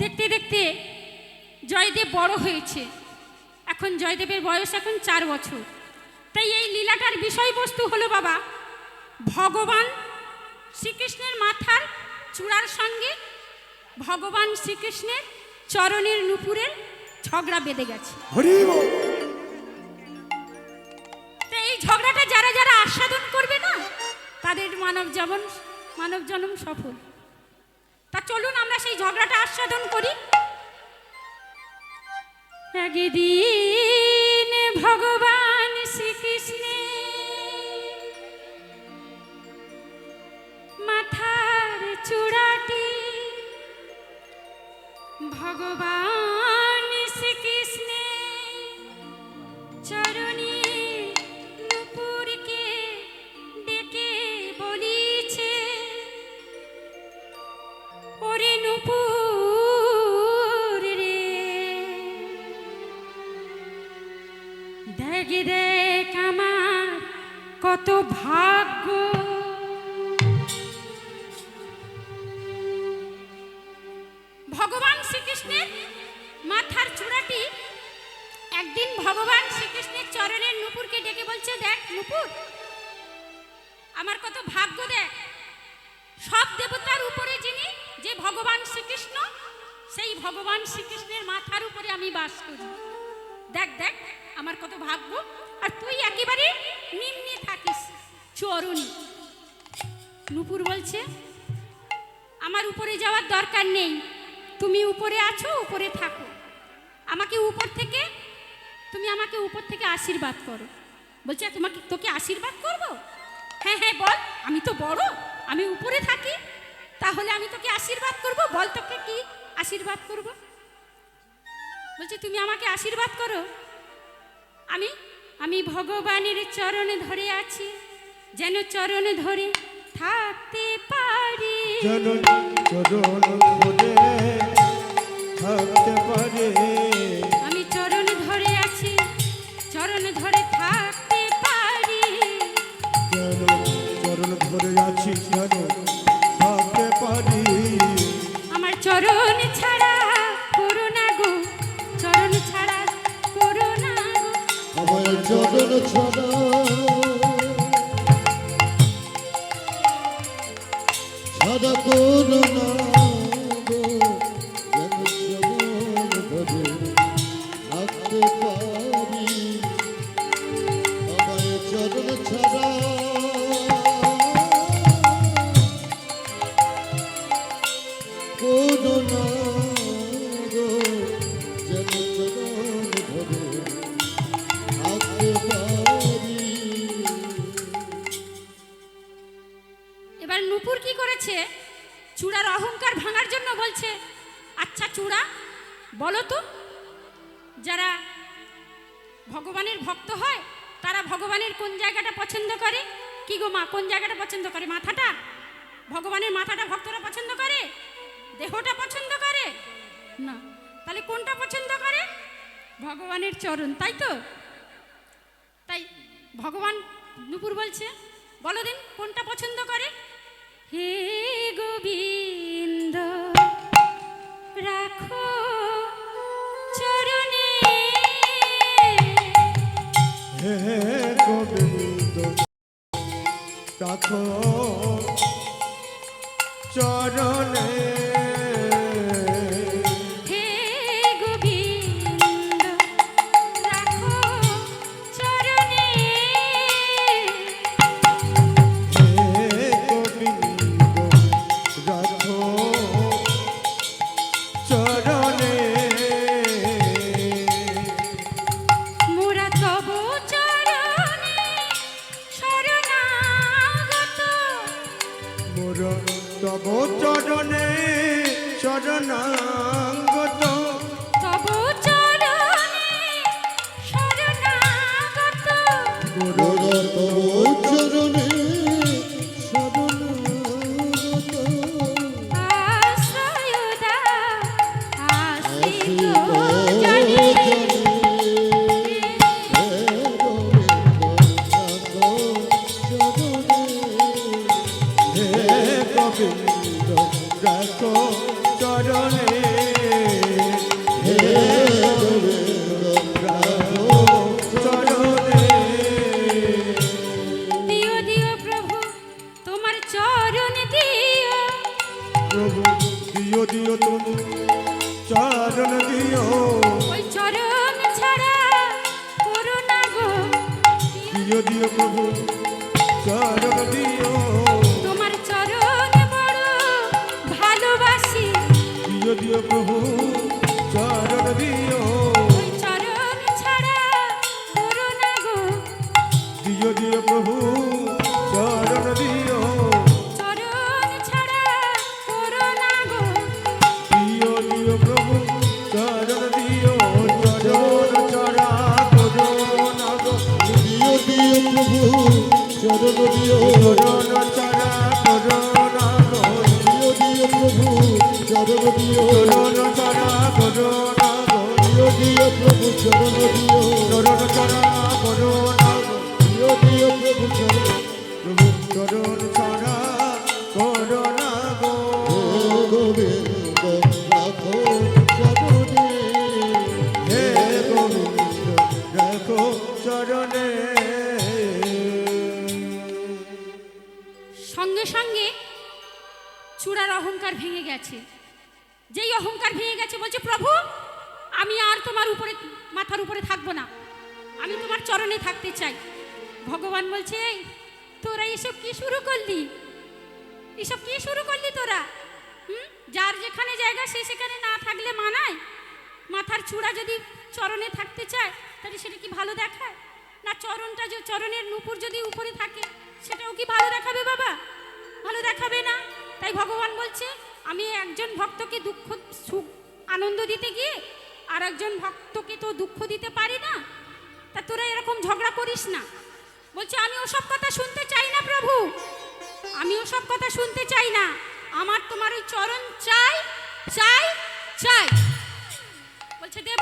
Speaker 1: দেখতে দেখতে জয়দেব বড় হয়েছে। এখন জয়দেবের বয়স এখন 4 বছর। তাই এই লীলাটার বিষয়বস্তু হলো বাবা, ভগবান শ্রীকৃষ্ণের মাথার চূড়ার সঙ্গে ভগবান শ্রীকৃষ্ণের চরণের নুপুরের ঝগড়া বেঁধে গেছে।
Speaker 4: হরি বল।
Speaker 1: তো এই ঝগড়াটা যারা যারা আস্বাদন করবে না, তাদের মানব জন্ম সফল। তা চলুন আমরা সেই ঝগড়াটা আস্বাদন করি। একদিন ভগবান শ্রীকৃষ্ণের মাথার চূড়াটি ভগবান শ্রীকৃষ্ণের চরণে নুপুরকে ডেকে বলিছে, ওরে নুপুর রে, দেখ দেখ আমার কত ভাগ্য। ভগবান শ্রীকৃষ্ণের মাথার চূড়াটি একদিন ভগবান শ্রীকৃষ্ণের চরণের নুপুরকে ডেকে বলছে, দেখ নুপুর, আমার কত ভাগ্য দেখ, সব দেবতার উপরে যিনি, যে ভগবান শ্রীকৃষ্ণ, সেই ভগবান শ্রীকৃষ্ণের মাথার উপরে আমি বাস করি। দেখ দেখ আমার কত ভাগ্য, আর তুই একেবারে নিম্নে থাকিস চরণে। নুপুর বলছে, আমার উপরে যাওয়ার দরকার নেই, তুমি উপরে আছো, উপরে থাকো, আমাকে উপর থেকে আশীর্বাদ করো। বলছে, তোকে আশীর্বাদ করব? হ্যাঁ হ্যাঁ বল, আমি তো বড়, আমি উপরে থাকি, তাহলে আমি তোকে আশীর্বাদ করব, বল তোকে কি আশীর্বাদ করব। বলছে, তুমি আমাকে আশীর্বাদ করো, আমি ভগবানের চরণে ধরে আছি, যেন চরণে ধরে থাকতে পারি।
Speaker 2: চরণ চরণ ধরে থাকতে পারে,
Speaker 1: আমি চরণ ধরে আছি, চরণ ধরে থাকতে পারি।
Speaker 2: চরণ ধরে আছি, যেন থাকতে পারি।
Speaker 1: আমার চরণ ছাড়া করুণা গো, চরণ ছাড়া করুণা গো,
Speaker 3: আমার চরণ ছাড়া ছাড়া করো না গো, যেন চরণ ধরে থাকতে পারি। আমায় চরণ ছাড়া করো না গো, যেন চরণ ধরে থাকতে পারি।
Speaker 1: এবার নুপুর কি করেছে, চূড়ার অহংকার ভাঙার জন্য বলছে, আচ্ছা চূড়া বলো তো, যারা ভগবানের ভক্ত হয় তারা ভগবানের কোন জায়গাটা পছন্দ করে? কি গো মা, কোন জায়গাটা পছন্দ করে? মাথাটা? ভগবানের মাথাটা ভক্তরা পছন্দ করে? দেহটা পছন্দ করে না, তাহলে কোনটা পছন্দ করে? ভগবানের চরণ, তাই তো? তাই ভগবান নুপুর বলছে, বলো দিন কোনটা পছন্দ করে? হে গোবিন্দ রাখো চরণে,
Speaker 2: হে গোবিন্দ রাখো চরণে,
Speaker 1: হে গোবিন্দ রাখো চরণে,
Speaker 2: হে গোবিন্দ রাখো চরণে,
Speaker 1: মোরা তব চরণে শরণাগত,
Speaker 2: মোর তব চরণে শরণাগত,
Speaker 1: তব চরণে শরণাগত,
Speaker 2: মোর
Speaker 3: মোরা তব চরণে শরণাগত,
Speaker 1: আশ্রয় দাও আশ্রিত
Speaker 3: আশ্রিত
Speaker 1: জনে,
Speaker 3: গোবিন্দ রাখো চরণে,
Speaker 2: হে গোবিন্দ রাখো চরণে,
Speaker 1: দিও দিও প্রভু তোমার চরণ দিও,
Speaker 2: প্রভু দিও দিও তুমি চরণ দিও,
Speaker 1: ওই চরণ ছাড়া করো না গো,
Speaker 2: দিও দিও প্রভু চরণ দিও,
Speaker 1: তোমার চরণ বড় ভালোবাসি,
Speaker 2: দিও দিও প্রভু চরণ দিও,
Speaker 1: ওই চরণ ছাড়া করো না গো,
Speaker 2: দিও দিও প্রভু চরণ দিও,
Speaker 1: চরণ ছাড়া করো না গো,
Speaker 2: দিও দিও প্রভু চরণ দিও, চরণ চরা করো না গো,
Speaker 3: দিও দিও প্রভু চরণ দিও,
Speaker 2: চরণ চরা করো না গো,
Speaker 3: দিও দিও প্রভু চরণ দিও,
Speaker 2: চরণ চরা করো না গো,
Speaker 3: দিও দিও প্রভু চরণ দিও,
Speaker 2: চরণ চরা করো না গো,
Speaker 3: দিও দিও প্রভু চরণ,
Speaker 2: প্রভু চরণ চরা করো না গো,
Speaker 3: হে গোবিন্দ রাখো চরণে,
Speaker 2: হে গোবিন্দ রাখো চরণে,
Speaker 1: সঙ্গে সঙ্গে চূড়ার অহংকার ভেঙে গেছে। যেই অহংকার ভেঙে গেছে বলছে, প্রভু আমি আর তোমার উপরে মাথার উপরে থাকবো না, আমি তোমার চরণে থাকতে চাই। ভগবান বলছে, এই তোরা এসব কি শুরু করলি? এসব কি শুরু করলি তোরা? যার যেখানে জায়গা সে সেখানে না থাকলে মানায়? মাথার চূড়া যদি চরণে থাকতে চায় তাহলে সেটা কি ভালো দেখায়? না চরণটা যে চরণের নুপুর যদি উপরে থাকে সেটাও কি ভালো দেখাবে বাবা? ভালো দেখাবে না। তাই ভগবান বলছে, আমি একজন ভক্তকে দুঃখ সুখ আনন্দ দিতে গিয়ে আর একজন ভক্তকে তো দুঃখ দিতে পারি না। তা তোরা এরকম ঝগড়া করিস না। বলছে, আমি ওসব কথা শুনতে চাই না প্রভু, আমি ওসব কথা শুনতে চাই না। আমার তোমার ওই চরণ চাই চাই চাই। বলছে, দেব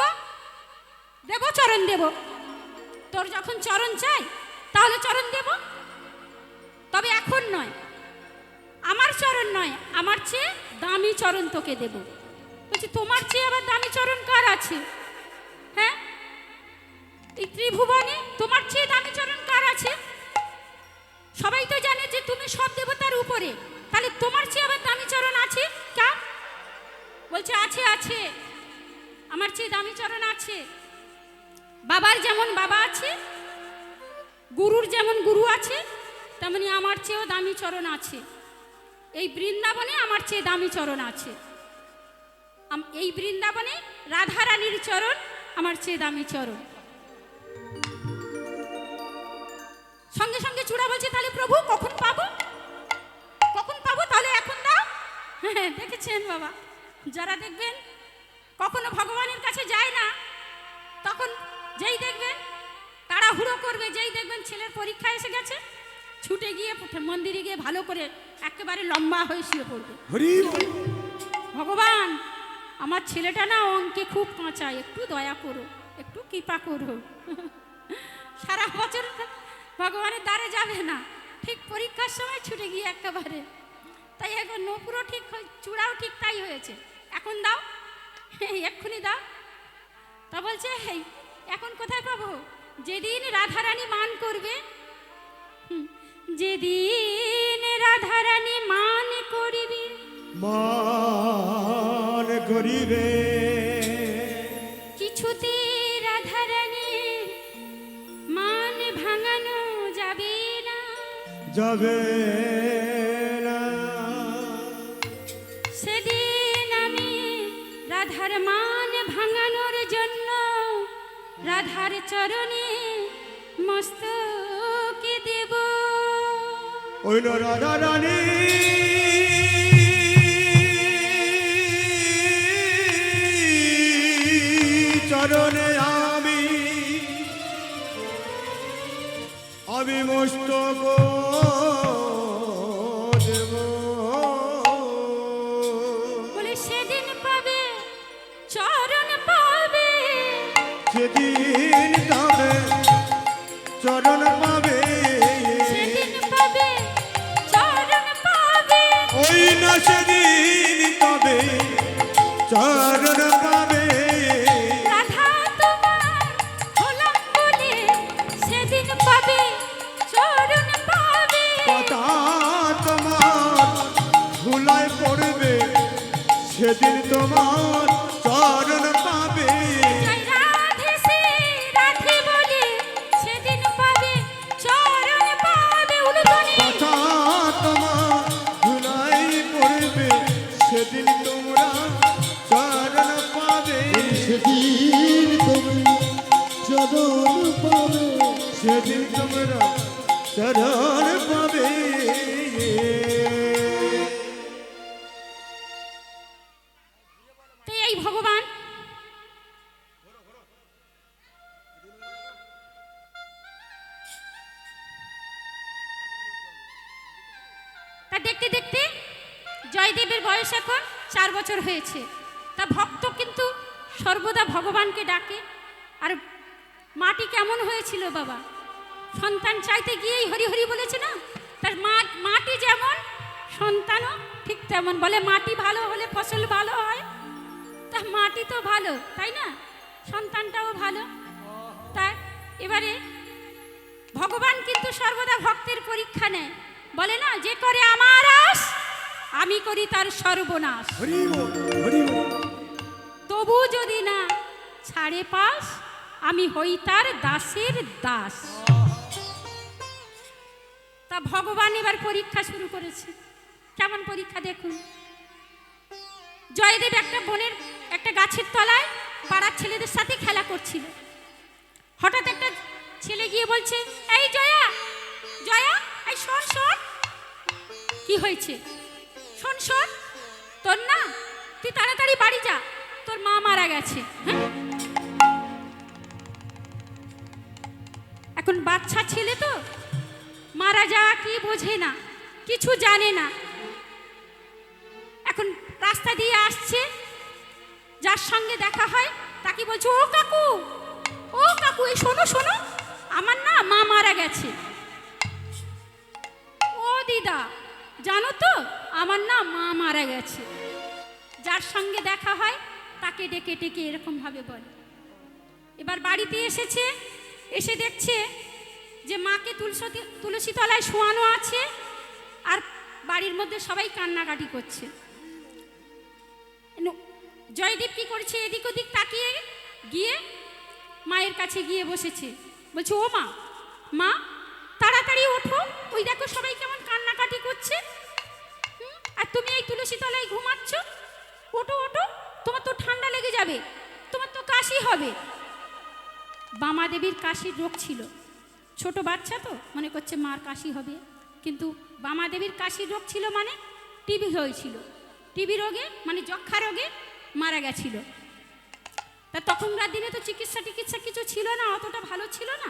Speaker 1: দেব চরণ দেব। তোর যখন চরণ চাই তাহলে চরণ দেব, তবে এখন নয়, আমার চরণ নয়, আমার চেয়ে দামি চরণ তোকে দেব। বলছি, তোমার চেয়ে আবার দামি চরণ কার আছে? হ্যাঁ, এই ত্রিভুবনে তোমার চেয়ে দামি চরণ কার আছে? সবাই তো জানে যে তুমি সব দেবতার উপরে, তাহলে তোমার চেয়ে আবার দামি চরণ আছে কার? বলছে আছে আছে, আমার চেয়ে দামি চরণ আছে। বাবার যেমন বাবা আছে, গুরুর যেমন গুরু আছে, তেমনি আমার চেয়েও দামি চরণ আছে। এই বৃন্দাবনে আমার চেয়ে দামি চরণ আছে। এই বৃন্দাবনে রাধারানীর চরণ আমার চেয়ে দামি চরণ। সঙ্গে সঙ্গে চূড়া বলছে, তাহলে প্রভু কখন পাবো, কখন পাবো? তাহলে এখন দাও। হ্যাঁ, দেখেছেন বাবা, যারা দেখবেন কখনো ভগবানের কাছে যায় না, তখন যেই দেখবেন তাড়াহুড়ো করবে, যেই দেখবেন ছেলের পরীক্ষা এসে গেছে, ছুটে গিয়ে মন্দিরে গিয়ে ভালো করে একেবারে লম্বা হয়ে শুয়ে পড়বে।
Speaker 4: হরি বল।
Speaker 1: ভগবান, আমার ছেলেটা না অঙ্কে খুব কাঁচা, একটু দয়া করো, একটু কৃপা করো। সারা বছর ভগবানের দ্বারে যাবে না, ঠিক পরীক্ষার সময় ছুটে গিয়ে একেবারে। তাই এখন নপুরও ঠিক, চূড়াও ঠিক তাই হয়েছে। এখন দাও, এক্ষুনি দাও। তা বলছে, এখন কোথায় পাবো? যেদিন রাধারানী মান করবে, যেদিন রাধারানী মান করিবে,
Speaker 4: মান করিবে,
Speaker 1: কিছুতে রাধারানী মান ভাঙানো যাবে না,
Speaker 4: যাবে না।
Speaker 1: সেদিন আমি রাধার মান ভাঙানোর জন্য রাধার চরণে মস্তকে দেব।
Speaker 4: ওই রাধা রানী চরণে আমি মস্তক দেব।
Speaker 1: বলে সেদিন পাবে চরণ পাবে,
Speaker 4: সেদিন তবে চরণ পাবে,
Speaker 1: সেদিন পাবে চরণ পাবে।
Speaker 4: ওই না সেদিন তবে চরণ পাবে।
Speaker 1: রাধা তোমার হলাম বলে সেদিন পাবে চরণ পাবে।
Speaker 4: কথা তোমার ভুলায় পড়বে, সেদিন তোমার চরণ পাবে।
Speaker 1: জয় রাধে শ্রী রাধে বলে সেদিন পাবে চরণ পাবে। উলুধ্বনি।
Speaker 4: কথা তোমার ভুলায় পড়বে, সেদিন তোমরা চরণ পাবে।
Speaker 3: সেদিন তুমি চরণ পাবে,
Speaker 4: সেদিন তোমরা চরণ পাবে।
Speaker 1: তাই এই ভগবান তা দেখতে দেখতে জয়দেবের বয়স এখন 4 বছর হয়েছে। তা ভক্ত কিন্তু সর্বদা ভগবানকে ডাকে। আর মাটি কেমন হয়েছিল বাবা, সন্তান চাইতে গিয়েই হরি হরি বলেছে না। তার মাটি যেমন, সন্তানও ঠিক তেমন। বলে মাটি ভালো হলে ফসল ভালো হয়, তা মাটি তো ভালো, তাই না? সন্তানটাও ভালো। তাই এবারে ভগবান কিন্তু সর্বদা ভক্তের পরীক্ষা নেয়। বলে না, যে করে আমার আশ আমি করি তার সর্বনাশ।
Speaker 4: হরি বল, হরি বল।
Speaker 1: তবু যদি না ছাড়ে পাস আমি হই তার দাসের দাস। তা ভগবান এবার পরীক্ষা শুরু করেছে। কেমন পরীক্ষা দেখুন। জয়দেব একটা গাছের তলায় পাড়ার ছেলেদের সাথে খেলা করছিল। হঠাৎ একটা ছেলে গিয়ে বলছে, এই জয়া জয়া, এই শোন শোন। কি হয়েছে? শোন শোন, তোর না, তুই তাড়াতাড়ি বাড়ি যা, তোর মা মারা গেছে। হ্যাঁ, এখন বাচ্চা ছেলে তো, মারা যাওয়া কি বোঝে না, কিছু জানে না। এখন রাস্তা দিয়ে আসছে, যার সঙ্গে দেখা হয় তাকে বলছে, ও কাকু, ও কাকু, এই শোনো শোনো, আমার না মা মারা গেছে। ও দিদা, জানো তো আমার না মা মারা গেছে। যার সঙ্গে দেখা হয় তাকে ডেকে ডেকে এরকম ভাবে বলে। এবার বাড়িতে এসেছে, এসে দেখছে যে মাকে তুলসী তলায় শোয়ানো আছে, আর বাড়ির মধ্যে সবাই কান্নাকাটি করছে। জয়দেব কি করছে, এদিক ওদিক তাকিয়ে গিয়ে মায়ের কাছে গিয়ে বসেছে। বলছে, ও মা, মা তাড়াতাড়ি ওঠো, ওই দেখো সবাই কেমন কান্নাকাটি করছে, আর তুমি এই তুলসী তলায় ঘুমাচ্ছ। ওঠো ওঠো, তোমার তো ঠান্ডা লেগে যাবে, তোমার তো কাশি হবে। বামা দেবীর কাশির রোগ ছিল, ছোট বাচ্চা তো মনে করছে মার কাশি হবে, কিন্তু বামা দেবীর কাশির রোগ ছিল মানে টিবি হয়েছিল, টিবি রোগে মানে যক্ষা রোগে মারা গেছিল। তা তখনকার দিনে তো চিকিৎসা কিছু ছিল না, অতটা ভালো ছিল না।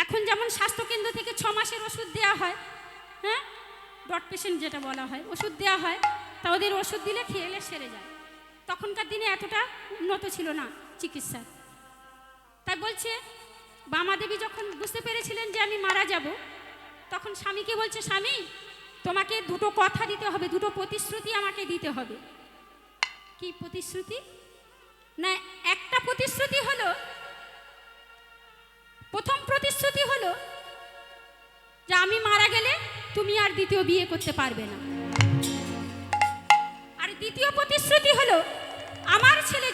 Speaker 1: এখন যেমন স্বাস্থ্যকেন্দ্র থেকে 6 মাসের ওষুধ দেওয়া হয়, হ্যাঁ, ডট পেশেন্ট যেটা বলা হয়, ওষুধ দেওয়া হয়, তা ওদের ওষুধ দিলে খেলে সেরে যায়। তখনকার দিনে এতটা উন্নত ছিল না চিকিৎসা। তাই বলছে বামা দেবী যখন বুঝতে পেরেছিলেন যে আমি মারা যাব, তখন স্বামীকে বলছে, স্বামী তোমাকে দুটো কথা দিতে হবে, দুটো প্রতিশ্রুতি আমাকে দিতে হবে। কি প্রতিশ্রুতি? না, একটা প্রতিশ্রুতি হলো, প্রথম প্রতিশ্রুতি হলো যে আমি মারা গেলে তুমি আর দ্বিতীয় বিয়ে করতে পারবে না। আর দ্বিতীয় প্রতিশ্রুতি হলো আমার ছেলে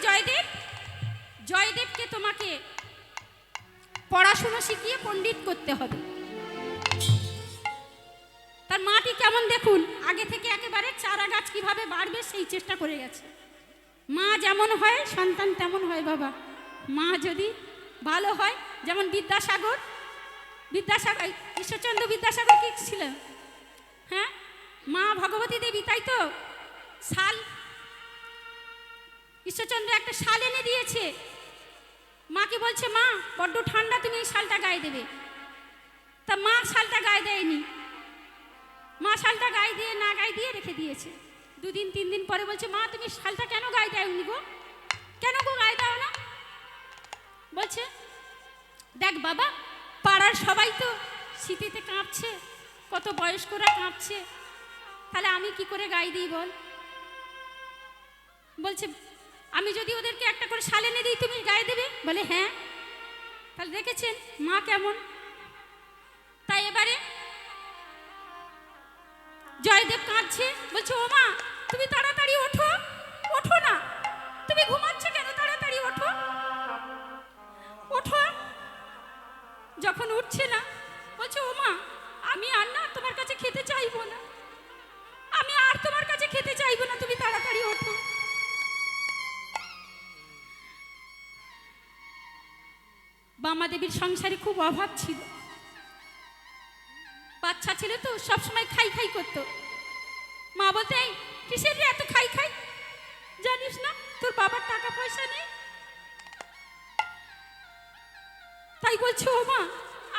Speaker 1: জয়দেবকে তোমাকে পড়াশোনা শিখিয়ে পণ্ডিত করতে হবে। তার মাটি কেমন দেখুন, আগে থেকে একেবারে চারা গাছ কিভাবে বাড়বে সেই চেষ্টা করে গেছে। মা যেমন হয় সন্তান তেমন হয় বাবা। মা যদি ভালো হয়, যেমন বিদ্যাসাগর ঈশ্বরচন্দ্র বিদ্যাসাগর কি ছিল, হ্যাঁ, মা ভগবতী দেবী, তাই তো, শাল ঈশ্বরচন্দ্র একটা শাল এনে দিয়েছে, মাকে বলছে, মা বড্ড ঠান্ডা, তুমি এই শালটা গায়ে দেবে। তা মা শালটা গায়ে দেয়নি, মা শালটা গায়ে দিয়ে রেখে দিয়েছে। 2 দিন 3 দিন পরে বলছে, মা তুমি শালটা কেন গায়ে দেওনি গো, কেন গো গায়ে দাও না? বলছে, দেখ বাবা, পাড়ার সবাই তো শীতেতে কাঁপছে, কত বয়স্করা কাঁপছে, তাহলে আমি কি করে গায়ে দিই বল? বলছে, আমি যদি ওদেরকে একটা করে শাল এনে দিই তুমি গায়ে দেবে? বলে হ্যাঁ। তাহলে দেখেছেন মা কেমন। তাই এবারে জয়দেব কাঁদছে, বলছে, ও মা তুমি তাড়াতাড়ি ওঠো, ওঠো না, তুমি ঘুমাচ্ছ কেন, তাড়াতাড়ি ওঠো ওঠো। যখন উঠছে না, বলছে, ও মা আমি আর না তোমার কাছে খেতে চাইবো না, আমি আর তোমার কাছে খেতে চাইবো না, তুমি তাড়াতাড়ি ওঠো। বামা দেবীর সংসারে খুব অভাব ছিল, বাচ্চা ছিল তো সবসময় খাই করতো। মা বলতে, এই কিসের রে এত খাই, জানিস না তোর বাবার টাকা পয়সা নেই? তাই বলছে, ও মা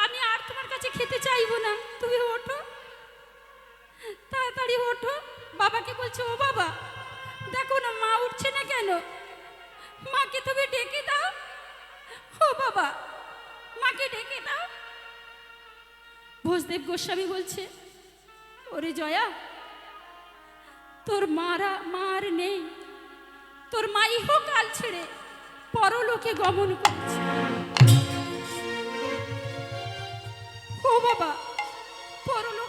Speaker 1: আমি আর তোমার কাছে খেতে চাইবো না, তুমি ওঠো, তাড়াতাড়ি ওঠো। বাবাকে বলছে, ও বাবা দেখো না মা উঠছে না কেন, মাকে তুমি ডেকে দাও, ও বাবা মাকে ডেকে দাও। ভোজদেব গোস্বামী বলছে, ওরে জয়া, তোর মার নেই, তোর মা ইহকাল ছেড়ে পরলোকে গমন করছে। ও বাবা, পরলোকে